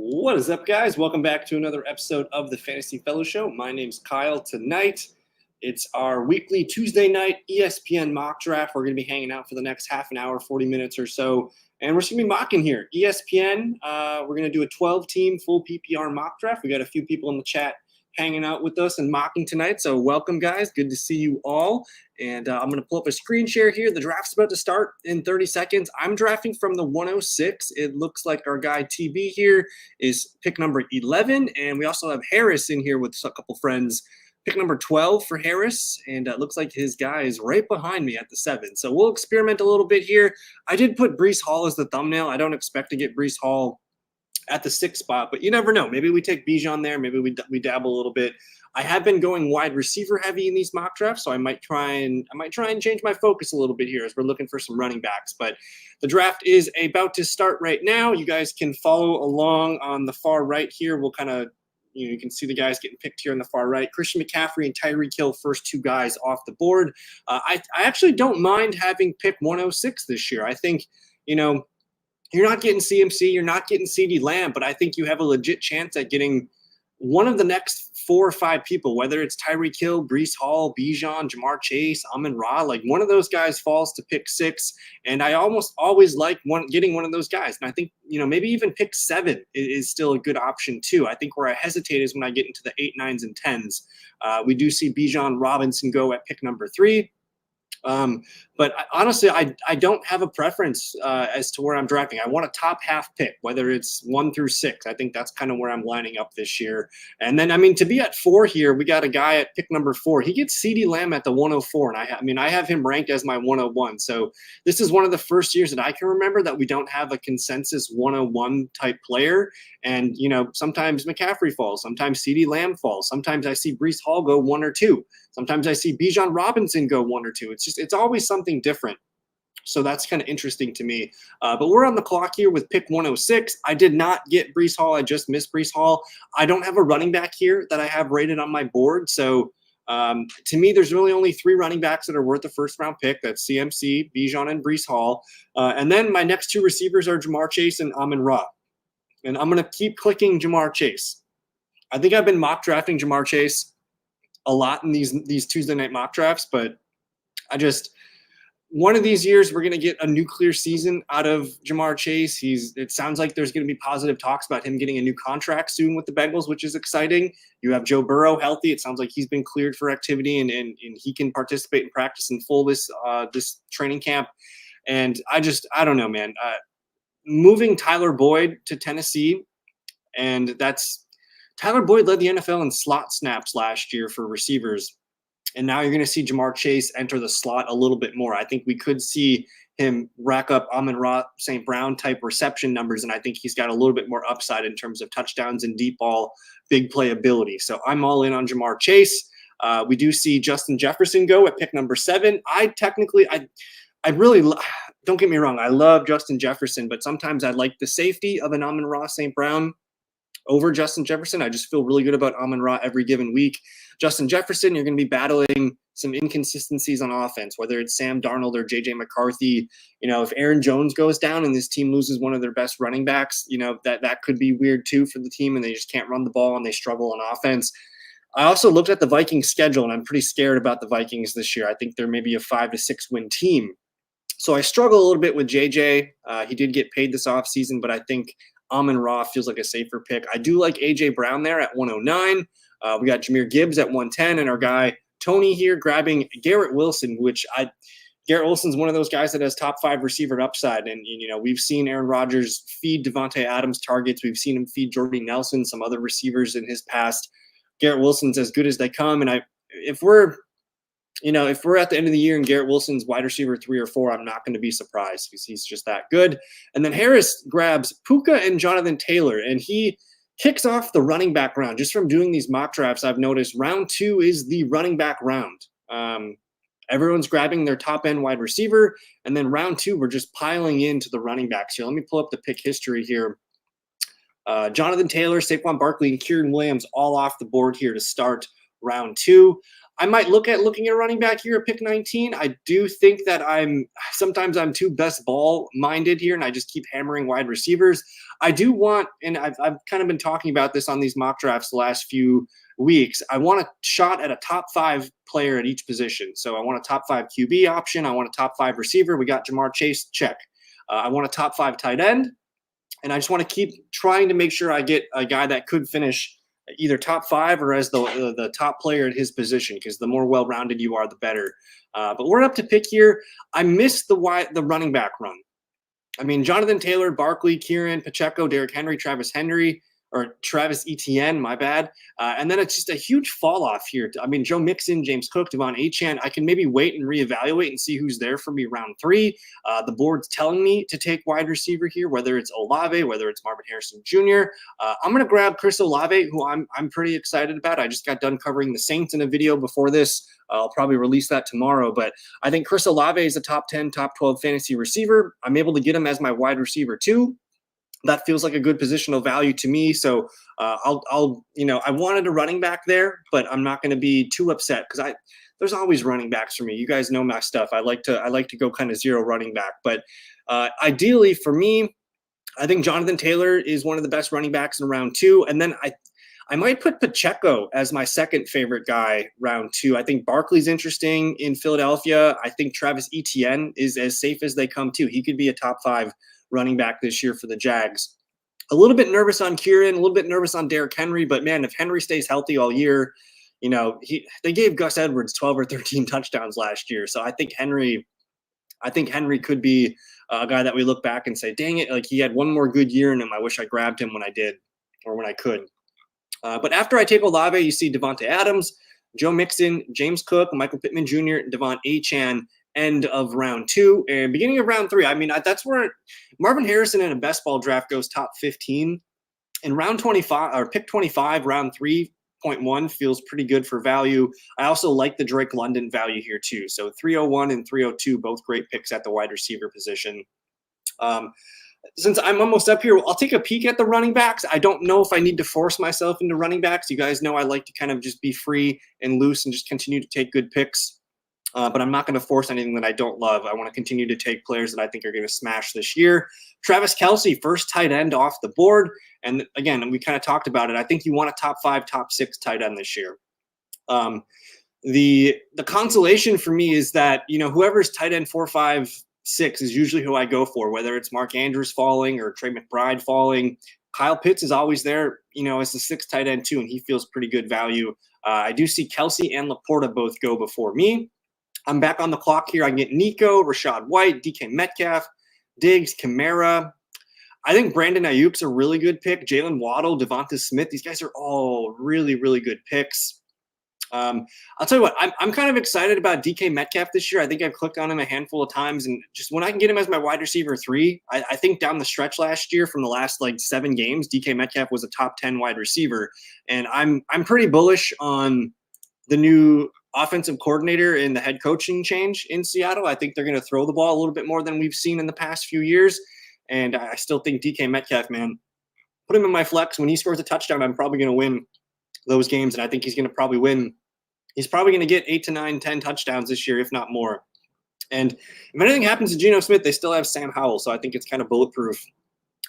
What is up, guys? Welcome back to another episode of the Fantasy Fellow Show. My name's Kyle. Tonight, it's our weekly Tuesday night ESPN mock draft. We're going to be hanging out for the next half an hour, 40 minutes or so, and we're just going to be mocking here. ESPN, we're going to do a 12-team full PPR mock draft. We got a few people in the chat hanging out with us and mocking tonight, so welcome, guys. Good to see you all. And I'm going to pull up a screen share here. The draft's about to start in 30 seconds. I'm drafting from the 106. It looks like our guy TB here is pick number 11. And we also have Harris in here with a couple friends. Pick number 12 for Harris. And it looks like his guy is right behind me at the 7. So we'll experiment a little bit here. I did put Breece Hall as the thumbnail. I don't expect to get Breece Hall at the 6th spot, but you never know. Maybe we take Bijan there. Maybe we dabble a little bit. I have been going wide receiver heavy in these mock drafts, so I might try and change my focus a little bit here as we're looking for some running backs. But the draft is about to start right now. You guys can follow along on the far right here. We'll kind of, you can see the guys getting picked here on the far right. Christian McCaffrey and Tyreek Hill, first two guys off the board. I actually don't mind having pick 106 this year. I think, you're not getting CMC, you're not getting CeeDee Lamb, but I think you have a legit chance at getting one of the next 4 or 5 people, whether it's Tyreek Hill, Breece Hall, Bijan, Jamar Chase, Amon-Ra, like one of those guys falls to pick 6. And I almost always like getting one of those guys. And I think, maybe even pick 7 is still a good option too. I think where I hesitate is when I get into the 8, 9s, and 10s. We do see Bijan Robinson go at pick number 3. But honestly, I don't have a preference as to where I'm drafting. I want a top half pick, whether it's 1 through 6. I think that's kind of where I'm lining up this year. And then, to be at 4 here, we got a guy at pick number 4. He gets CeeDee Lamb at the 104, and I have him ranked as my 101. So this is one of the first years that I can remember that we don't have a consensus 101 type player. And, sometimes McCaffrey falls, sometimes CeeDee Lamb falls, sometimes I see Breece Hall go 1 or 2. Sometimes I see Bijan Robinson go 1 or 2. It's always something different. So that's kind of interesting to me. But we're on the clock here with pick 106. I did not get Breece Hall. I just missed Breece Hall. I don't have a running back here that I have rated on my board. So to me, there's really only 3 running backs that are worth a first-round pick. That's CMC, Bijan, and Breece Hall. And then my next 2 receivers are Jamar Chase and Amon-Ra. And I'm going to keep clicking Jamar Chase. I think I've been mock drafting Jamar Chase a lot in these Tuesday night mock drafts, but one of these years we're going to get a nuclear season out of Jamar Chase. It sounds like there's going to be positive talks about him getting a new contract soon with the Bengals, which is exciting. You have Joe Burrow healthy. It sounds like he's been cleared for activity and he can participate in practice in full this training camp. And I don't know, man. Moving Tyler Boyd to Tennessee, and Tyler Boyd led the NFL in slot snaps last year for receivers. And now you're going to see Jamar Chase enter the slot a little bit more. I think we could see him rack up Amon-Ra St. Brown type reception numbers. And I think he's got a little bit more upside in terms of touchdowns and deep ball, big playability. So I'm all in on Jamar Chase. We do see Justin Jefferson go at pick number 7. I really, don't get me wrong, I love Justin Jefferson, but sometimes I like the safety of an Amon-Ra St. Brown over Justin Jefferson. I just feel really good about Amon-Ra every given week. Justin Jefferson, you're going to be battling some inconsistencies on offense, whether it's Sam Darnold or J.J. McCarthy. If Aaron Jones goes down and this team loses one of their best running backs, that could be weird too for the team, and they just can't run the ball and they struggle on offense. I also looked at the Vikings schedule, and I'm pretty scared about the Vikings this year. I think they're maybe a 5 to 6 win team. So I struggle a little bit with JJ. He did get paid this offseason, but I think Amon-Ra feels like a safer pick. I do like A.J. Brown there at 109. We got Jahmyr Gibbs at 110, and our guy Tony here grabbing Garrett Wilson, Garrett Wilson's one of those guys that has top 5 receiver upside. And, we've seen Aaron Rodgers feed Devontae Adams targets. We've seen him feed Jordy Nelson, some other receivers in his past. Garrett Wilson's as good as they come. And if we're at the end of the year and Garrett Wilson's wide receiver 3 or 4, I'm not going to be surprised because he's just that good. And then Harris grabs Puka and Jonathan Taylor, and he kicks off the running back round. Just from doing these mock drafts, I've noticed round 2 is the running back round. Everyone's grabbing their top end wide receiver, and then round 2, we're just piling into the running backs here. Let me pull up the pick history here. Jonathan Taylor, Saquon Barkley, and Kieran Williams all off the board here to start round 2. I might looking at running back here at pick 19. I do think that sometimes I'm too best ball minded here, and I just keep hammering wide receivers. I do want, and I've kind of been talking about this on these mock drafts the last few weeks. I want a shot at a top 5 player at each position. So I want a top 5 QB option. I want a top 5 receiver. We got Jamar Chase, check. I want a top 5 tight end. And I just want to keep trying to make sure I get a guy that could finish either top 5 or as the top player at his position, because the more well-rounded you are, the better. But we're up to pick here. I missed the running back run. I mean, Jonathan Taylor, Barkley, Kieran, Pacheco, Derrick Henry, Travis Etienne, my bad. And then it's just a huge fall off here. I mean, Joe Mixon, James Cook, Devon Achane. I can maybe wait and reevaluate and see who's there for me round 3. The board's telling me to take wide receiver here, whether it's Olave, whether it's Marvin Harrison Jr. I'm going to grab Chris Olave, who I'm pretty excited about. I just got done covering the Saints in a video before this. I'll probably release that tomorrow, but I think Chris Olave is a top 10, top 12 fantasy receiver. I'm able to get him as my wide receiver too. That feels like a good positional value to me. So I wanted a running back there, but I'm not going to be too upset because there's always running backs for me. You guys know my stuff. I like to go kind of zero running back, but ideally for me, I think Jonathan Taylor is one of the best running backs in round 2. And then I might put Pacheco as my second favorite guy round 2. I think Barkley's interesting in Philadelphia. I think Travis Etienne is as safe as they come too. He could be a top 5 running back this year for the Jags. A little bit nervous on Kieran, a little bit nervous on Derrick Henry, but man, if Henry stays healthy all year, they gave Gus Edwards 12 or 13 touchdowns last year. So I think Henry could be a guy that we look back and say, dang it, like he had one more good year in him. I wish I grabbed him when I did or when I could. But after I take Olave, you see Devontae Adams, Joe Mixon, James Cook, Michael Pittman Jr., Devon Achane, end of round 2 and beginning of round 3. I mean, that's where Marvin Harrison in a best ball draft goes top 15. In round 25 or pick 25, round 3.1 feels pretty good for value. I also like the Drake London value here too. So 301 and 302, both great picks at the wide receiver position. Since I'm almost up here, I'll take a peek at the running backs. I don't know if I need to force myself into running backs. You guys know I like to kind of just be free and loose and just continue to take good picks. But I'm not going to force anything that I don't love. I want to continue to take players that I think are going to smash this year. Travis Kelce, first tight end off the board. And again, we kind of talked about it. I think you want a top 5, top 6 tight end this year. The consolation for me is that, whoever's tight end 4, 5, 6 is usually who I go for, whether it's Mark Andrews falling or Trey McBride falling. Kyle Pitts is always there, as the 6th tight end too, and he feels pretty good value. I do see Kelce and Laporta both go before me. I'm back on the clock here. I get Nico, Rashad White, DK Metcalf, Diggs, Kamara. I think Brandon Ayuk's a really good pick. Jalen Waddle, Devonta Smith. These guys are all really, really good picks. I'll tell you what, I'm kind of excited about DK Metcalf this year. I think I've clicked on him a handful of times, and just when I can get him as my wide receiver 3, I think down the stretch last year from the last 7 games, DK Metcalf was a top 10 wide receiver. And I'm pretty bullish on the new offensive coordinator and the head coaching change in Seattle. I think they're going to throw the ball a little bit more than we've seen in the past few years. And I still think DK Metcalf, man, put him in my flex. When he scores a touchdown, I'm probably going to win those games. And I think he's going to probably win. He's probably going to get 8 to 9, 10 touchdowns this year, if not more. And if anything happens to Geno Smith, they still have Sam Howell. So I think it's kind of bulletproof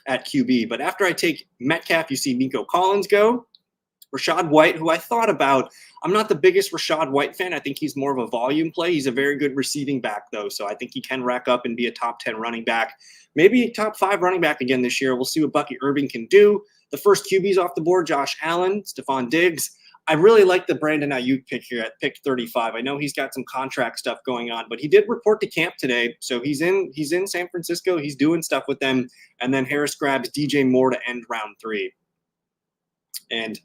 at QB. But after I take Metcalf, you see Nico Collins go. Rashad White, who I thought about. I'm not the biggest Rashad White fan. I think he's more of a volume play. He's a very good receiving back, though, so I think he can rack up and be a top 10 running back. Maybe a top 5 running back again this year. We'll see what Bucky Irving can do. The first QB's off the board, Josh Allen, Stephon Diggs. I really like the Brandon Ayuk pick here at pick 35. I know he's got some contract stuff going on, but he did report to camp today, so he's in San Francisco. He's doing stuff with them, and then Harris grabs DJ Moore to end round 3. And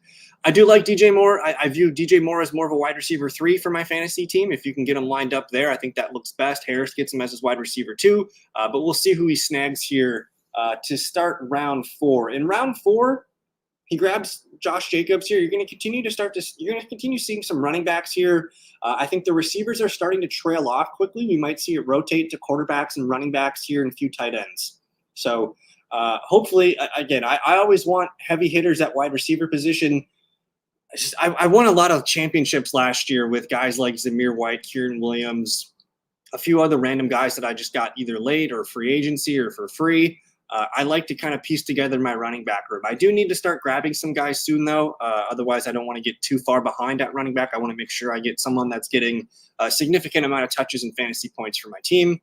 I do like DJ Moore. I view DJ Moore as more of a wide receiver 3 for my fantasy team. If you can get him lined up there, I think that looks best. Harris gets him as his wide receiver 2, but we'll see who he snags here to start round 4. In round 4, he grabs Josh Jacobs here. You're going to continue seeing some running backs here. I think the receivers are starting to trail off quickly. We might see it rotate to quarterbacks and running backs here and a few tight ends. So hopefully, again, I always want heavy hitters at wide receiver position. I won a lot of championships last year with guys like Zamir White, Kieran Williams, a few other random guys that I just got either late or free agency or for free. I like to kind of piece together my running back room. I do need to start grabbing some guys soon, though. Otherwise, I don't want to get too far behind at running back. I want to make sure I get someone that's getting a significant amount of touches and fantasy points for my team.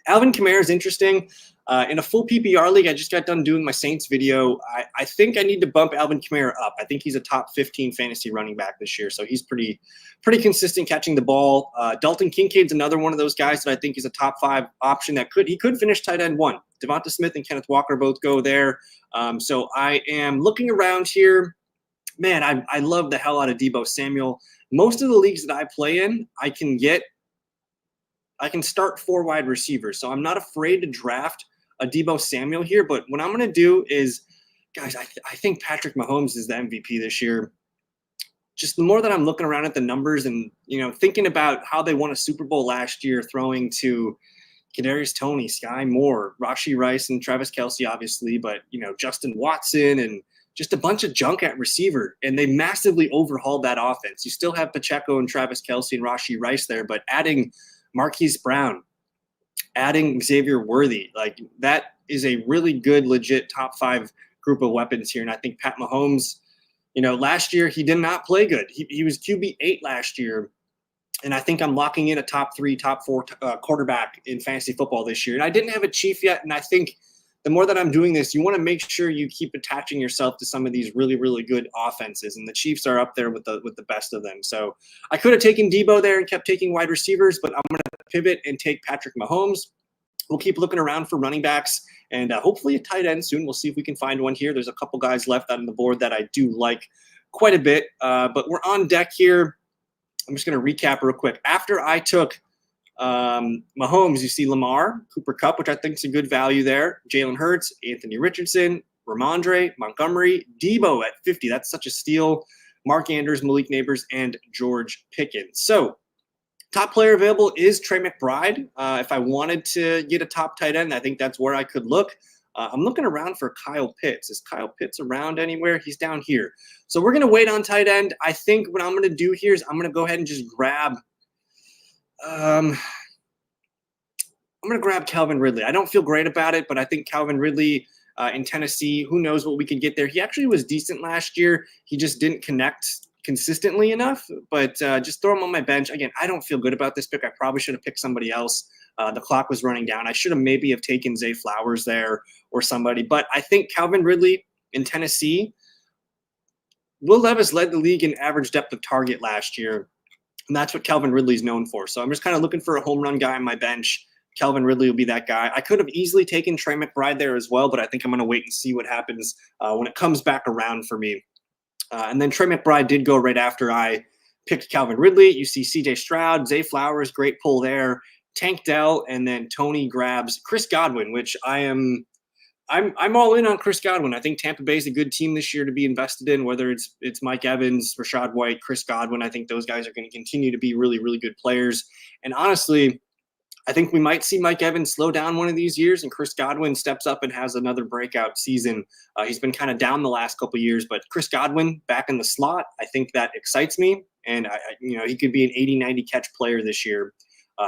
Alvin Kamara is interesting. In a full PPR league, I just got done doing my Saints video. I think I need to bump Alvin Kamara up. I think he's a top 15 fantasy running back this year, so he's pretty consistent catching the ball. Dalton Kincaid's another one of those guys that I think is a top 5 option that could finish tight end 1. Devonta Smith and Kenneth Walker both go there. So I am looking around here. Man, I love the hell out of Deebo Samuel. Most of the leagues that I play in, I can start 4 wide receivers. So I'm not afraid to draft a Deebo Samuel here. But what I'm going to do is, guys, I think Patrick Mahomes is the MVP this year. Just the more that I'm looking around at the numbers and, thinking about how they won a Super Bowl last year, throwing to Kadarius Toney, Sky Moore, Rashee Rice, and Travis Kelce, obviously, but, Justin Watson and just a bunch of junk at receiver. And they massively overhauled that offense. You still have Pacheco and Travis Kelce and Rashee Rice there, but adding Marquise Brown, adding Xavier Worthy, like that is a really good, legit top 5 group of weapons here. And I think Pat Mahomes, last year he did not play good. He was QB 8 last year. And I think I'm locking in a top 3, top 4 quarterback in fantasy football this year. And I didn't have a Chief yet. And I think the more that I'm doing this, you want to make sure you keep attaching yourself to some of these really, really good offenses. And the Chiefs are up there with the best of them. So I could have taken Deebo there and kept taking wide receivers, but I'm going to pivot and take Patrick Mahomes. We'll keep looking around for running backs and hopefully a tight end soon. We'll see if we can find one here. There's a couple guys left on the board that I do like quite a bit, but we're on deck here. I'm just going to recap real quick. After I took Mahomes, you see Lamar, Cooper Kupp, which I think is a good value there, Jalen Hurts, Anthony Richardson, Ramondre, Montgomery, Deebo at 50. That's such a steal. Mark Andrews, Malik Neighbors, and George Pickens. So top player available is Trey McBride. If I wanted to get a top tight end, I think that's where I could look. I'm looking around for Kyle Pitts. Is Kyle Pitts around anywhere? He's down here. So we're going to wait on tight end. I think what I'm going to do here is I'm going to go ahead and just grab I'm going to grab Calvin Ridley. I don't feel great about it, but I think Calvin Ridley in Tennessee, who knows what we can get there. He actually was decent last year. He just didn't connect consistently enough, but just throw him on my bench. Again, I don't feel good about this pick. I probably should have picked somebody else. The clock was running down. I should have maybe have taken Zay Flowers there or somebody, but I think Calvin Ridley in Tennessee, Will Levis led the league in average depth of target last year. And that's what Calvin Ridley is known for. So I'm just kind of looking for a home run guy on my bench. Calvin Ridley will be that guy. I could have easily taken Trey McBride there as well, but I think I'm going to wait and see what happens when it comes back around for me. And then Trey McBride did go right after I picked Calvin Ridley. You see CJ Stroud, Zay Flowers, great pull there. Tank Dell, and then Tony grabs Chris Godwin, which I'm all in on Chris Godwin. I think Tampa Bay is a good team this year to be invested in, whether it's Mike Evans, Rashad White, Chris Godwin. I think those guys are going to continue to be really, really good players. And honestly, I think we might see Mike Evans slow down one of these years and Chris Godwin steps up and has another breakout season. He's been kind of down the last couple of years, but Chris Godwin back in the slot, I think that excites me. And, he could be an 80, 90 catch player this year.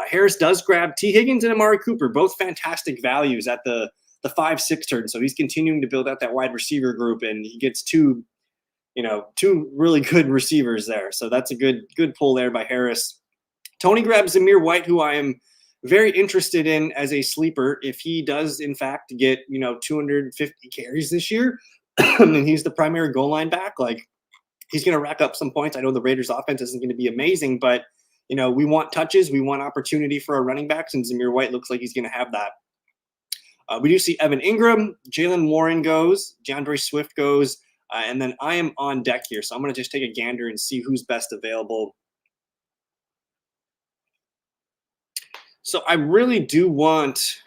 Harris does grab T. Higgins and Amari Cooper, both fantastic values at the 5-6 turn. So he's continuing to build out that wide receiver group, and he gets two really good receivers there. So that's a good pull there by Harris. Tony grabs Zamir White, who I am very interested in as a sleeper. If he does, in fact, get 250 carries this year, and he's the primary goal line back, like he's going to rack up some points. I know the Raiders' offense isn't going to be amazing, but we want touches, we want opportunity for our running backs, and Zamir White looks like he's going to have that. We do see Evan Ingram, Jalen Warren goes, DeAndre Swift goes, and then I am on deck here. So I'm going to just take a gander and see who's best available. So I really want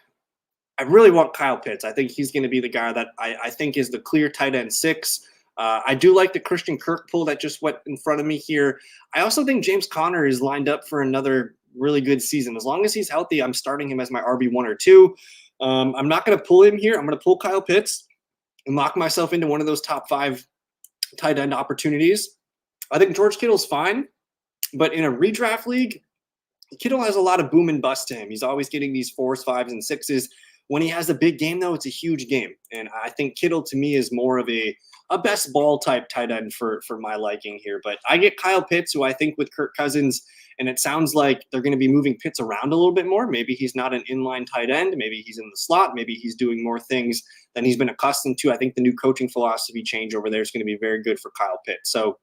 Kyle Pitts. I think he's going to be the guy that I think is the clear tight end 6. I do like the Christian Kirk pull that just went in front of me here. I also think James Conner is lined up for another really good season. As long as he's healthy, I'm starting him as my RB1 or 2. I'm not going to pull him here. I'm going to pull Kyle Pitts and lock myself into one of those top 5 tight end opportunities. I think George Kittle's fine, but in a redraft league, Kittle has a lot of boom and bust to him. He's always getting these 4s, 5s, and 6s. When he has a big game, though, it's a huge game. And I think Kittle, to me, is more of a best ball type tight end for my liking here. But I get Kyle Pitts, who I think with Kirk Cousins, and it sounds like they're going to be moving Pitts around a little bit more. Maybe he's not an inline tight end. Maybe he's in the slot. Maybe he's doing more things than he's been accustomed to. I think the new coaching philosophy change over there is going to be very good for Kyle Pitts. So,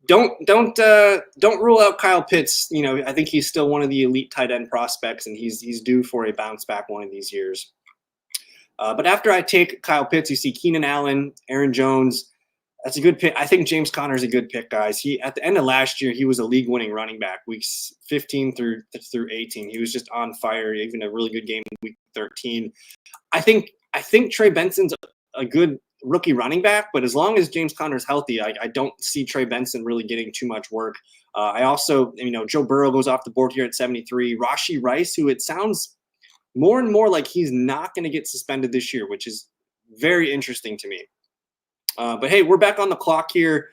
don't rule out Kyle Pitts. I think he's still one of the elite tight end prospects, and he's due for a bounce back one of these years. But after I take Kyle Pitts, you see Keenan Allen, Aaron Jones. That's a good pick. I think James Conner is a good pick, guys. He at the end of last year, he was a league-winning running back, weeks 15 through 18. He was just on fire. Even a really good game in week 13. I think Trey Benson's a good rookie running back, but as long as James Conner's healthy, I don't see Trey Benson really getting too much work. I also, Joe Burrow goes off the board here at 73. Rashee Rice, who it sounds more and more like he's not going to get suspended this year, which is very interesting to me. But hey, we're back on the clock here.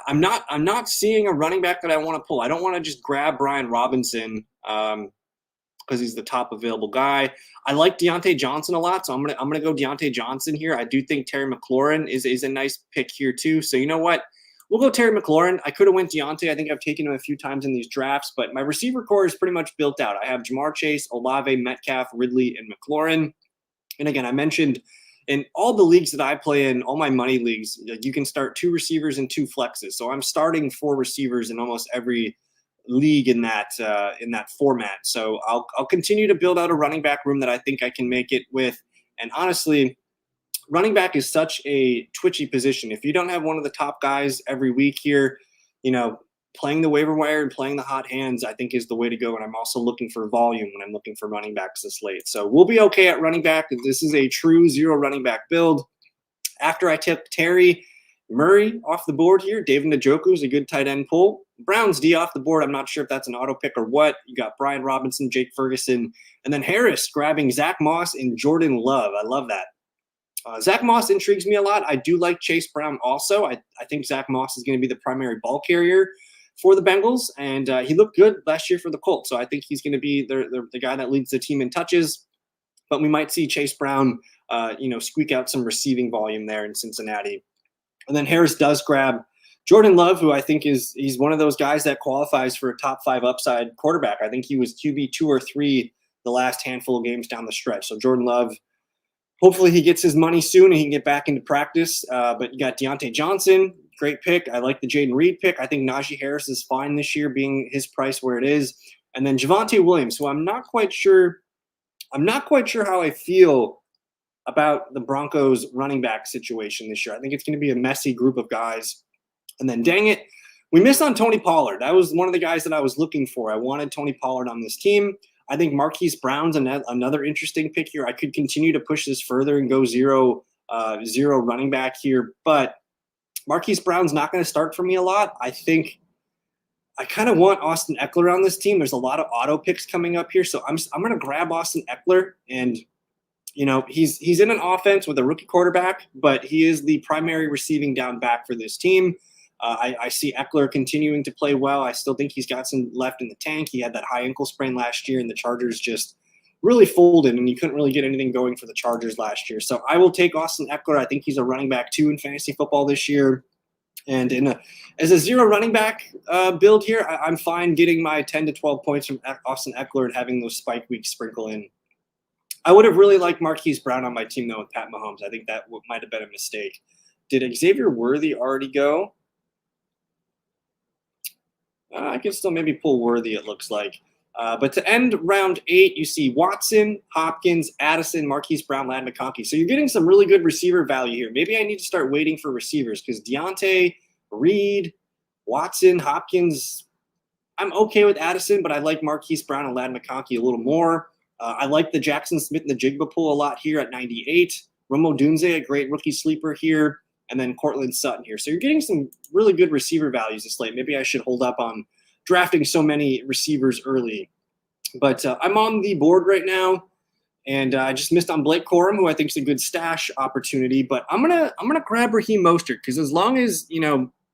I'm not seeing a running back that I want to pull. I don't want to just grab Brian Robinson because he's the top available guy. I like Deontay Johnson a lot, so I'm gonna go Deontay Johnson here. I do think Terry McLaurin is a nice pick here too. So you know what? We'll go Terry McLaurin. I could have went Deontay. I think I've taken him a few times in these drafts, but my receiver core is pretty much built out. I have Jamar Chase, Olave, Metcalf, Ridley, and McLaurin. And again, I mentioned in all the leagues that I play in, all my money leagues, you can start 2 receivers and 2 flexes. So I'm starting 4 receivers in almost every league in that format. So I'll continue to build out a running back room that I think I can make it with. And honestly, running back is such a twitchy position. If you don't have one of the top guys every week here, playing the waiver wire and playing the hot hands, I think is the way to go. And I'm also looking for volume when I'm looking for running backs this late. So we'll be okay at running back. This is a true 0 running back build. After I took Terry Murray off the board here, David Njoku is a good tight end pull. Browns D off the board. I'm not sure if that's an auto pick or what. You got Brian Robinson, Jake Ferguson, and then Harris grabbing Zach Moss and Jordan Love. I love that. Zach Moss intrigues me a lot. I do like Chase Brown also. I think Zach Moss is going to be the primary ball carrier for the Bengals, and he looked good last year for the Colts. So I think he's going to be the guy that leads the team in touches. But we might see Chase Brown, squeak out some receiving volume there in Cincinnati. And then Harris does grab Jordan Love, who I think he's one of those guys that qualifies for a top 5 upside quarterback. I think he was QB 2 or 3 the last handful of games down the stretch. So Jordan Love, hopefully he gets his money soon and he can get back into practice. But you got Deontay Johnson, great pick. I like the Jaden Reed pick. I think Najee Harris is fine this year, being his price where it is. And then Javonte Williams, who I'm not quite sure how I feel about the Broncos running back situation this year. I think it's going to be a messy group of guys. And then, dang it, we missed on Tony Pollard. That was one of the guys that I was looking for. I wanted Tony Pollard on this team. I think Marquise Brown's another interesting pick here. I could continue to push this further and go zero running back here, but Marquise Brown's not going to start for me a lot. I think I kind of want Austin Eckler on this team. There's a lot of auto picks coming up here, so I'm going to grab Austin Eckler. And he's in an offense with a rookie quarterback, but he is the primary receiving down back for this team. I see Eckler continuing to play well. I still think he's got some left in the tank. He had that high ankle sprain last year, and the Chargers just really folded, and you couldn't really get anything going for the Chargers last year. So I will take Austin Eckler. I think he's a running back 2 in fantasy football this year. And as a 0 running back build here, I'm fine getting my 10 to 12 points from Austin Eckler and having those spike weeks sprinkle in. I would have really liked Marquise Brown on my team, though, with Pat Mahomes. I think that might have been a mistake. Did Xavier Worthy already go? I can still maybe pull Worthy, it looks like. But to end round 8, you see Watson, Hopkins, Addison, Marquise Brown, Ladd McConkey. So you're getting some really good receiver value here. Maybe I need to start waiting for receivers because Deontay, Reed, Watson, Hopkins, I'm okay with Addison, but I like Marquise Brown and Ladd McConkey a little more. I like the Jackson Smith and the Jigba pool a lot here at 98. Romo Dunze, a great rookie sleeper here. And then Cortland Sutton here. So you're getting some really good receiver values this late. Maybe I should hold up on drafting so many receivers early. But I'm on the board right now. And I just missed on Blake Corum, who I think is a good stash opportunity. But I'm gonna grab Raheem Mostert because as long as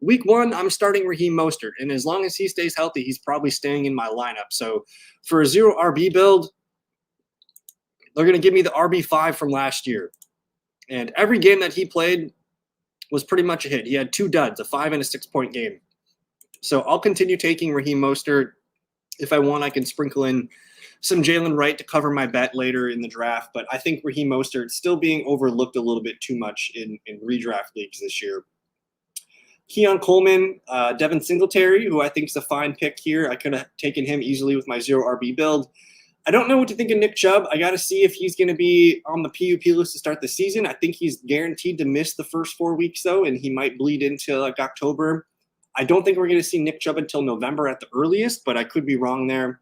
week 1, I'm starting Raheem Mostert, and as long as he stays healthy, he's probably staying in my lineup. So for a 0 RB build, they're gonna give me the RB5 from last year, and every game that he played was pretty much a hit. He had 2 duds, a 5 and a 6-point game. So I'll continue taking Raheem Mostert. If I want, I can sprinkle in some Jalen Wright to cover my bet later in the draft, but I think Raheem Mostert still being overlooked a little bit too much in redraft leagues this year. Keon Coleman, Devin Singletary, who I think is a fine pick here. I could have taken him easily with my 0 RB build. I don't know what to think of Nick Chubb. I got to see if he's going to be on the PUP list to start the season. I think he's guaranteed to miss the first 4 weeks, though, and he might bleed into like October. I don't think we're going to see Nick Chubb until November at the earliest, but I could be wrong there.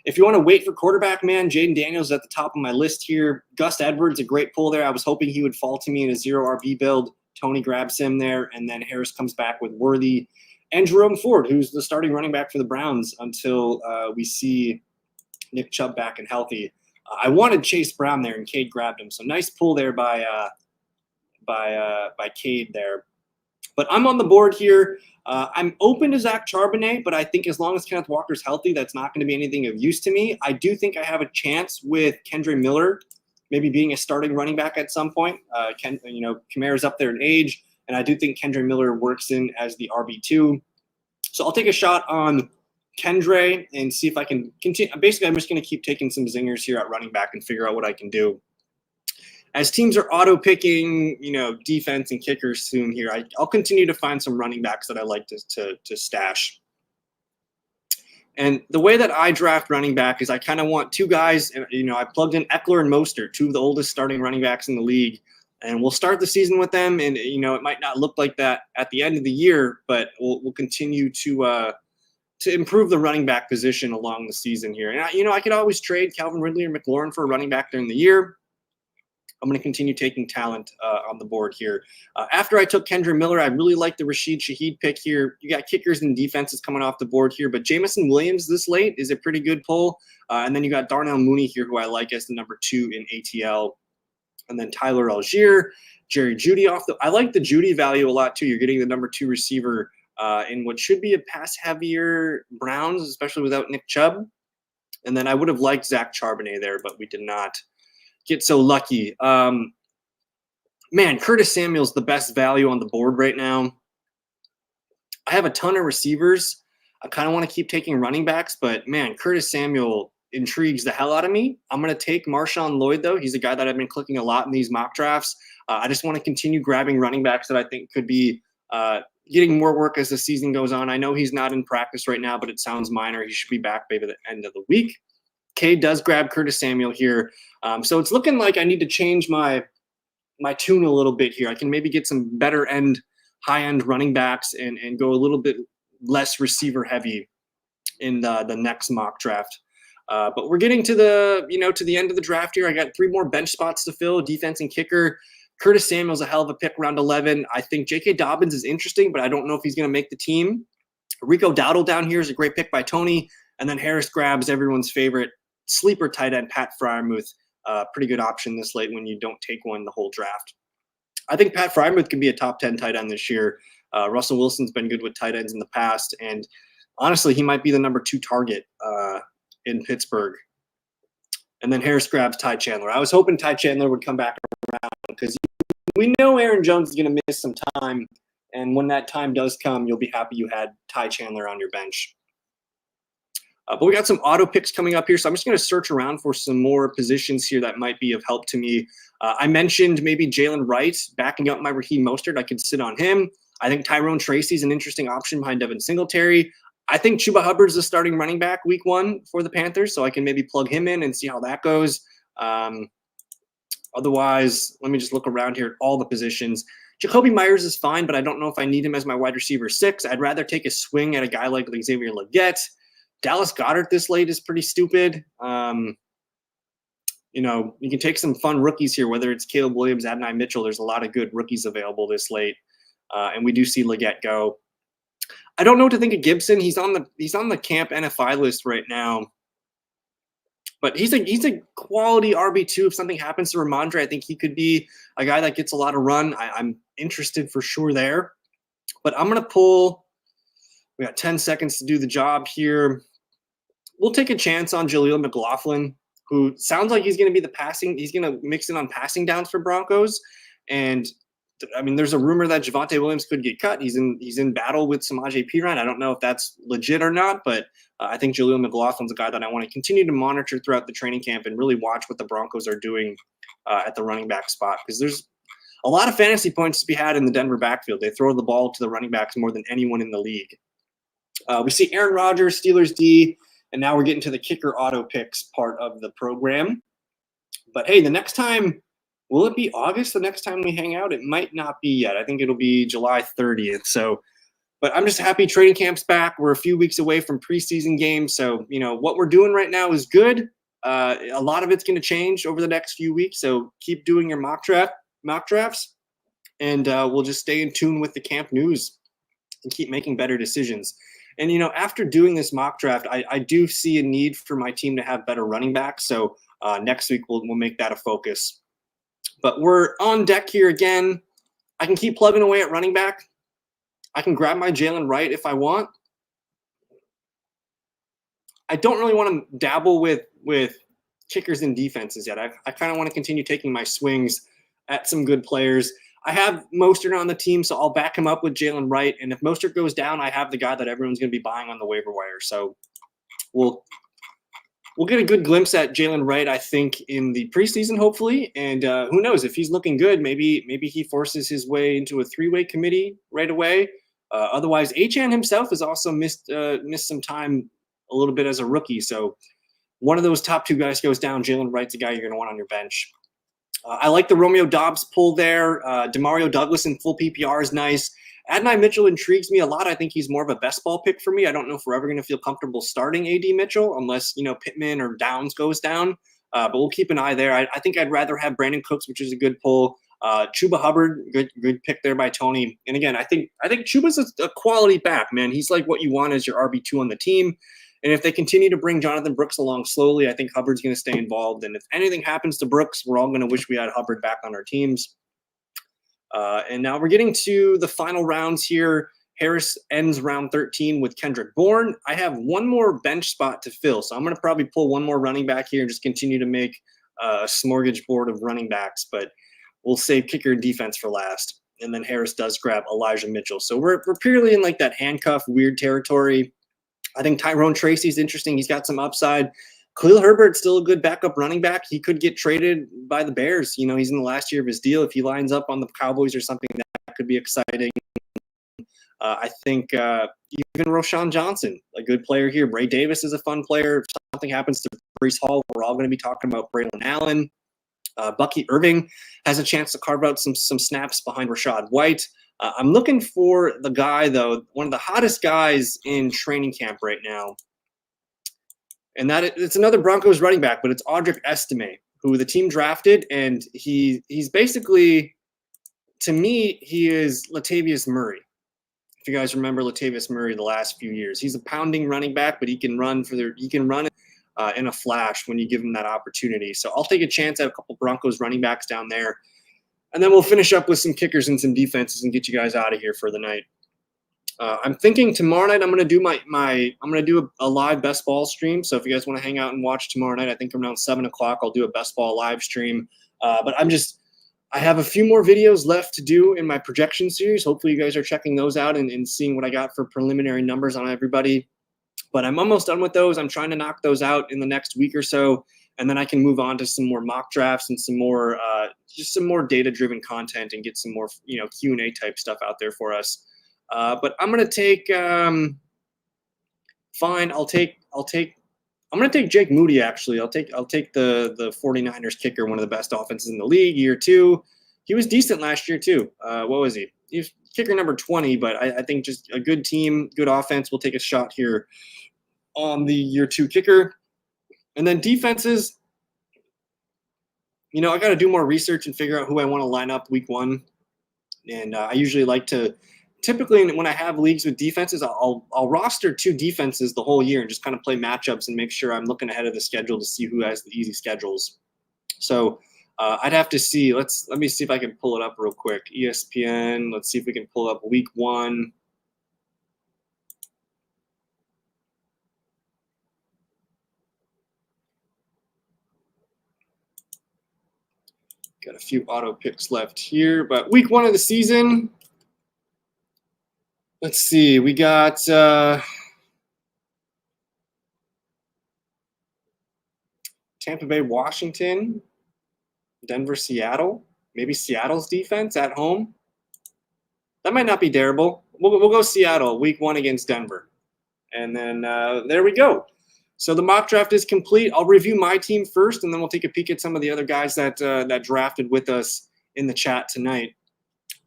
If you want to wait for quarterback, man, Jaden Daniels is at the top of my list here. Gus Edwards, a great pull there. I was hoping he would fall to me in a 0 RB build. Tony grabs him there, and then Harris comes back with Worthy and Jerome Ford, who's the starting running back for the Browns until we see Nick Chubb back and healthy. I wanted Chase Brown there, and Cade grabbed him. So nice pull there by Cade there. But I'm on the board here. I'm open to Zach Charbonnet, but I think as long as Kenneth Walker's healthy, that's not going to be anything of use to me. I do think I have a chance with Kendre Miller, maybe being a starting running back at some point. Kamara's up there in age, and I do think Kendre Miller works in as the RB2. So I'll take a shot on Kendre and see if I can continue. Basically, I'm just going to keep taking some zingers here at running back and figure out what I can do. As teams are auto-picking, defense and kickers soon here, I'll continue to find some running backs that I like to stash. And the way that I draft running back is I kind of want 2 guys. I plugged in Eckler and Mostert, 2 of the oldest starting running backs in the league. And we'll start the season with them. And, it might not look like that at the end of the year, but we'll continue to improve the running back position along the season here. And, I could always trade Calvin Ridley or McLaurin for a running back during the year. I'm going to continue taking talent on the board here. After I took Kendre Miller, I really like the Rashid Shaheed pick here. You got kickers and defenses coming off the board here, but Jamison Williams this late is a pretty good pull. And then you got Darnell Mooney here, who I like as the number 2 in ATL. And then Tyler Algier, Jerry Jeudy I like the Jeudy value a lot too. You're getting the number 2 receiver in what should be a pass-heavier Browns, especially without Nick Chubb. And then I would have liked Zach Charbonnet there, but we did not get so lucky. Man, Curtis Samuel's the best value on the board right now. I have a ton of receivers. I kind of want to keep taking running backs, but man, Curtis Samuel intrigues the hell out of me. I'm going to take Marshawn Lloyd, though. He's a guy that I've been clicking a lot in these mock drafts. I just want to continue grabbing running backs that I think could be getting more work as the season goes on. I know he's not in practice right now, but it sounds minor. He should be back maybe at the end of the week. Cade does grab Curtis Samuel here. So it's looking like I need to change my tune a little bit here. I can maybe get some better high-end running backs and go a little bit less receiver heavy in the next mock draft. But we're getting to the end of the draft here. I got 3 more bench spots to fill, defense and kicker. Curtis Samuel's a hell of a pick, round 11. I think J.K. Dobbins is interesting, but I don't know if he's going to make the team. Rico Dowdle down here is a great pick by Tony. And then Harris grabs everyone's favorite sleeper tight end, Pat Freiermuth. Pretty good option this late when you don't take one the whole draft. I think Pat Freiermuth can be a top 10 tight end this year. Russell Wilson's been good with tight ends in the past. And honestly, he might be the number 2 target in Pittsburgh. And then Harris grabs Ty Chandler. I was hoping Ty Chandler would come back around because we know Aaron Jones is going to miss some time. And when that time does come, you'll be happy you had Ty Chandler on your bench. But we got some auto picks coming up here, so I'm just going to search around for some more positions here that might be of help to me. I mentioned maybe Jalen Wright backing up my Raheem Mostert. I could sit on him. I think Tyrone Tracy's an interesting option behind Devin Singletary. I think Chuba Hubbard's the starting running back week 1 for the Panthers, so I can maybe plug him in and see how that goes. Otherwise, let me just look around here at all the positions. Jacoby Myers is fine, but I don't know if I need him as my wide receiver 6. I'd rather take a swing at a guy like Xavier Legette. Dallas Goedert this late is pretty stupid. You can take some fun rookies here, whether it's Caleb Williams, Adonai Mitchell. There's a lot of good rookies available this late, and we do see Legette go. I don't know what to think of Gibson. He's on the camp NFI list right now, But he's a quality RB2. If something happens to Ramondre, I think he could be a guy that gets a lot of run. I'm interested for sure there. But I'm going to pull – we got 10 seconds to do the job here. We'll take a chance on Jaleel McLaughlin, who sounds like he's going to be the passing – he's going to mix in on passing downs for Broncos. And, I mean, there's a rumor that Javonte Williams could get cut. He's in battle with Samaje Perine. I don't know if that's legit or not, but I think Jaleel McLaughlin's a guy that I want to continue to monitor throughout the training camp and really watch what the Broncos are doing at the running back spot, because there's a lot of fantasy points to be had in the Denver backfield. They throw the ball to the running backs more than anyone in the league. We see Aaron Rodgers, Steelers D, and now we're getting to the kicker auto picks part of the program. But, hey, the next time – will it be August the next time we hang out? It might not be yet. I think it'll be July 30th. So, but I'm just happy training camp's back. We're a few weeks away from preseason games. So, what we're doing right now is good. A lot of it's going to change over the next few weeks. So keep doing your mock drafts, and we'll just stay in tune with the camp news and keep making better decisions. And, after doing this mock draft, I do see a need for my team to have better running backs. So next week we'll make that a focus. But we're on deck here again. I can keep plugging away at running back. I can grab my Jalen Wright if I want. I don't really want to dabble with kickers and defenses yet. I kind of want to continue taking my swings at some good players. I have Mostert on the team, so I'll back him up with Jalen Wright. And if Mostert goes down, I have the guy that everyone's going to be buying on the waiver wire. So we'll get a good glimpse at Jalen Wright, I think, in the preseason, hopefully. And who knows, if he's looking good, maybe he forces his way into a three-way committee right away. Otherwise, Achane himself has also missed some time a little bit as a rookie. So one of those top two guys goes down. Jalen Wright's a guy you're going to want on your bench. I like the Romeo Doubs pull there. Demario Douglas in full PPR is nice. Adonai Mitchell intrigues me a lot. I think he's more of a best ball pick for me. I don't know if we're ever going to feel comfortable starting A.D. Mitchell unless, Pittman or Downs goes down. But we'll keep an eye there. I think I'd rather have Brandon Cooks, which is a good pull. Chuba Hubbard, good pick there by Tony. And again, I think Chuba's a quality back, man. He's like what you want as your RB2 on the team. And if they continue to bring Jonathan Brooks along slowly, I think Hubbard's going to stay involved. And if anything happens to Brooks, we're all going to wish we had Hubbard back on our teams. And now we're getting to the final rounds here. Harris ends round 13 with Kendrick Bourne. I have one more bench spot to fill, so I'm going to probably pull one more running back here and just continue to make a smorgasbord of running backs. But we'll save kicker and defense for last. And then Harris does grab Elijah Mitchell. So we're purely in like that handcuff weird territory. I think Tyrone Tracy's interesting. He's got some upside. Khalil Herbert's still a good backup running back. He could get traded by the Bears. He's in the last year of his deal. If he lines up on the Cowboys or something, that could be exciting. I think even Roshan Johnson, a good player here. Bray Davis is a fun player. If something happens to Breece Hall, we're all going to be talking about Braylon Allen. Bucky Irving has a chance to carve out some snaps behind Rachaad White. I'm looking for the guy, though, one of the hottest guys in training camp right now. And it's another Broncos running back, but it's Audric Estime, who the team drafted. And he's basically, to me, he is Latavius Murray. If you guys remember Latavius Murray the last few years, he's a pounding running back, but he can run in a flash when you give him that opportunity. So I'll take a chance at a couple Broncos running backs down there. And then we'll finish up with some kickers and some defenses and get you guys out of here for the night. I'm thinking tomorrow night I'm going to do I'm going to do a live best ball stream. So if you guys want to hang out and watch tomorrow night, I think around 7 o'clock I'll do a best ball live stream. But I have a few more videos left to do in my projection series. Hopefully you guys are checking those out and seeing what I got for preliminary numbers on everybody. But I'm almost done with those. I'm trying to knock those out in the next week or so. And then I can move on to some more mock drafts and some more just some more data-driven content and get some more Q&A type stuff out there for us. But I'm gonna take I'm gonna take Jake Moody. Actually, I'll take the 49ers kicker, one of the best offenses in the league. Year 2, he was decent last year too. What was he? He was kicker number 20, but I think just a good team, good offense. We'll take a shot here on the year 2 kicker. And then defenses, I got to do more research and figure out who I want to line up week 1. And I usually like to typically when I have leagues with defenses, I'll roster 2 defenses the whole year and just kind of play matchups and make sure I'm looking ahead of the schedule to see who has the easy schedules. So I'd have to see. Let me see if I can pull it up real quick. ESPN. Let's see if we can pull up week 1. Got a few auto picks left here, but week 1 of the season. Let's see. We got Tampa Bay, Washington, Denver, Seattle. Maybe Seattle's defense at home. That might not be terrible. We'll go Seattle week 1 against Denver. And then there we go. So the mock draft is complete. I'll review my team first, and then we'll take a peek at some of the other guys that drafted with us in the chat tonight.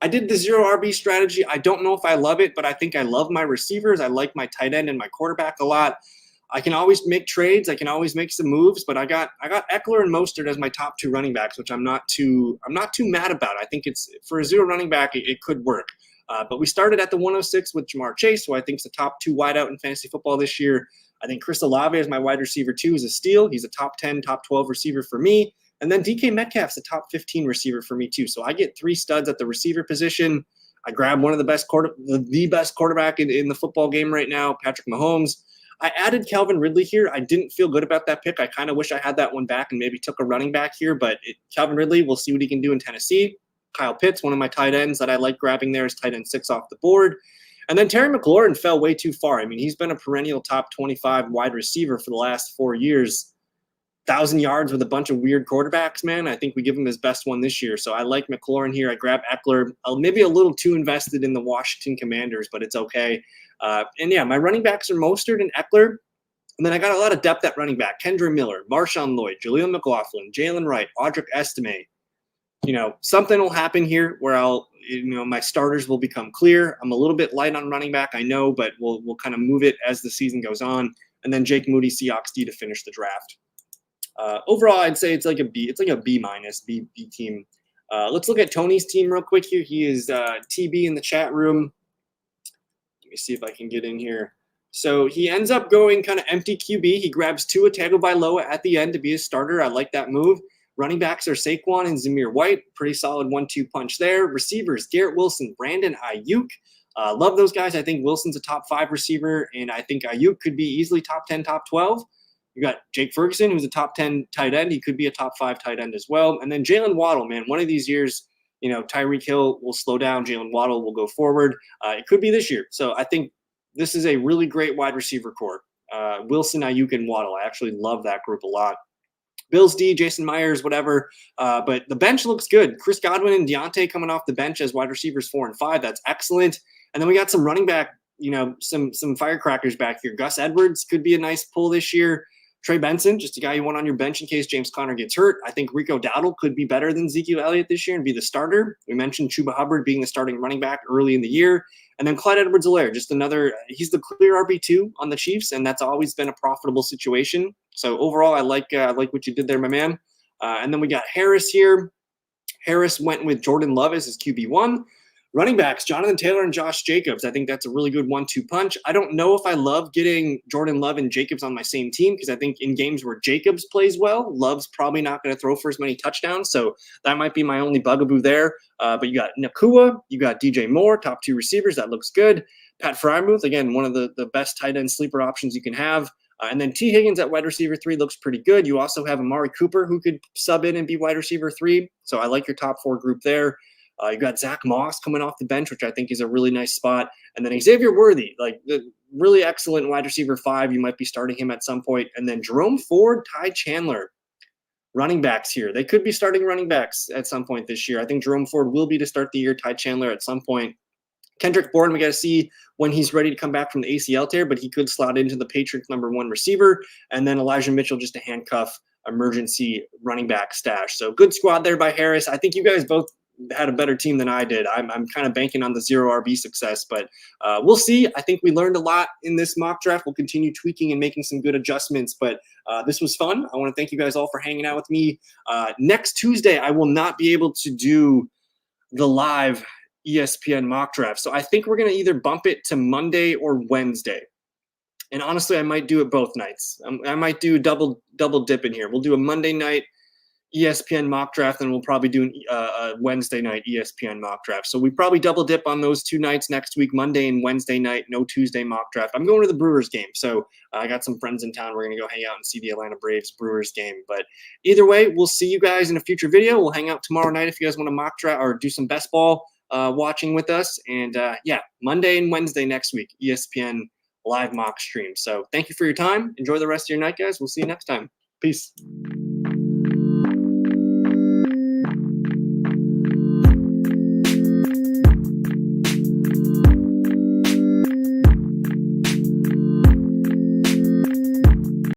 I did the 0 RB strategy. I don't know if I love it, but I think I love my receivers. I like my tight end and my quarterback a lot. I can always make trades. I can always make some moves, but I got Eckler and Mostert as my top 2 running backs, which I'm not too mad about. I think it's for a 0 running back, it could work. But we started at the 106 with Jamar Chase, who I think is the top 2 wideout in fantasy football this year. I think Chris Olave as my wide receiver 2 is a steal. He's a top 10, top 12 receiver for me. And then DK Metcalf's a top 15 receiver for me too. So I get 3 studs at the receiver position. I grab one of the best quarterback in the football game right now, Patrick Mahomes. I added Calvin Ridley here. I didn't feel good about that pick. I kind of wish I had that one back and maybe took a running back here. But Calvin Ridley, we'll see what he can do in Tennessee. Kyle Pitts, one of my tight ends that I like grabbing there, is tight end 6 off the board. And then Terry McLaurin fell way too far. I mean, he's been a perennial top 25 wide receiver for the last 4 years. 1,000 yards with a bunch of weird quarterbacks, man. I think we give him his best one this year. So I like McLaurin here. I grab Eckler. Maybe a little too invested in the Washington Commanders, but it's okay. And yeah, my running backs are Mostert and Eckler. And then I got a lot of depth at running back. Kendra Miller, Marshawn Lloyd, Jaleel McLaughlin, Jalen Wright, Audric Estime. Something will happen here where my starters will become clear. I'm a little bit light on running back, I know, but we'll kind of move it as the season goes on. And then Jake Moody, Seahawks D to finish the draft. Overall, I'd say it's like a B. It's like a B minus, B team. Let's look at Tony's team real quick here. He is TB in the chat room. Let me see if I can get in here. So he ends up going kind of empty QB. He grabs Tua Tagovailoa at the end to be his starter. I like that move. Running backs are Saquon and Zamir White. Pretty solid 1-2 punch there. Receivers, Garrett Wilson, Brandon Ayuk. Love those guys. I think Wilson's a top 5 receiver, and I think Ayuk could be easily top 10, top 12. You got Jake Ferguson, who's a top 10 tight end. He could be a top 5 tight end as well. And then Jalen Waddle, man, one of these years, Tyreek Hill will slow down. Jalen Waddle will go forward. It could be this year. So I think this is a really great wide receiver core. Wilson, Ayuk, and Waddle. I actually love that group a lot. Bills D, Jason Myers, whatever. But the bench looks good. Chris Godwin and Deontay coming off the bench as wide receivers 4 and 5. That's excellent. And then we got some running back, some firecrackers back here. Gus Edwards could be a nice pull this year. Trey Benson, just a guy you want on your bench in case James Conner gets hurt. I think Rico Dowdle could be better than Ezekiel Elliott this year and be the starter. We mentioned Chuba Hubbard being the starting running back early in the year. And then Clyde Edwards-Helaire, just another – he's the clear RB2 on the Chiefs, and that's always been a profitable situation. So overall, I like what you did there, my man. And then we got Harris here. Harris went with Jordan Love as his QB1. Running backs, Jonathan Taylor and Josh Jacobs. I think that's a really good 1-2 punch. I don't know if I love getting Jordan Love and Jacobs on my same team because I think in games where Jacobs plays well, Love's probably not going to throw for as many touchdowns. So that might be my only bugaboo there. But you got Nakua, you got DJ Moore, top 2 receivers. That looks good. Pat Freiermuth, again, one of the best tight end sleeper options you can have. And then T. Higgins at wide receiver 3 looks pretty good. You also have Amari Cooper who could sub in and be wide receiver 3. So I like your top 4 group there. You got Zach Moss coming off the bench, which I think is a really nice spot. And then Xavier Worthy, like the really excellent wide receiver 5. You might be starting him at some point. And then Jerome Ford, Ty Chandler, running backs here. They could be starting running backs at some point this year. I think Jerome Ford will be to start the year. Ty Chandler at some point. Kendrick Bourne, we got to see when he's ready to come back from the ACL tear, but he could slot into the Patriots #1 receiver. And then Elijah Mitchell just a handcuff emergency running back stash. So good squad there by Harris. I think you guys both had a better team than I did. I'm kind of banking on the 0 RB success, but we'll see. I think we learned a lot in this mock draft. We'll continue tweaking and making some good adjustments, but this was fun. I want to thank you guys all for hanging out with me. Next Tuesday, I will not be able to do the live ESPN mock draft. So I think we're going to either bump it to Monday or Wednesday. And honestly, I might do it both nights. I might do double dip in here. We'll do a Monday night ESPN mock draft, and we'll probably do a Wednesday night ESPN mock draft. So we probably double dip on those 2 nights next week, Monday and Wednesday night, no Tuesday mock draft. I'm going to the Brewers game, so I got some friends in town. We're going to go hang out and see the Atlanta Braves Brewers game. But either way, we'll see you guys in a future video. We'll hang out tomorrow night if you guys want to mock draft or do some best ball watching with us. And yeah, Monday and Wednesday next week, ESPN live mock stream. So thank you for your time. Enjoy the rest of your night, guys. We'll see you next time. Peace.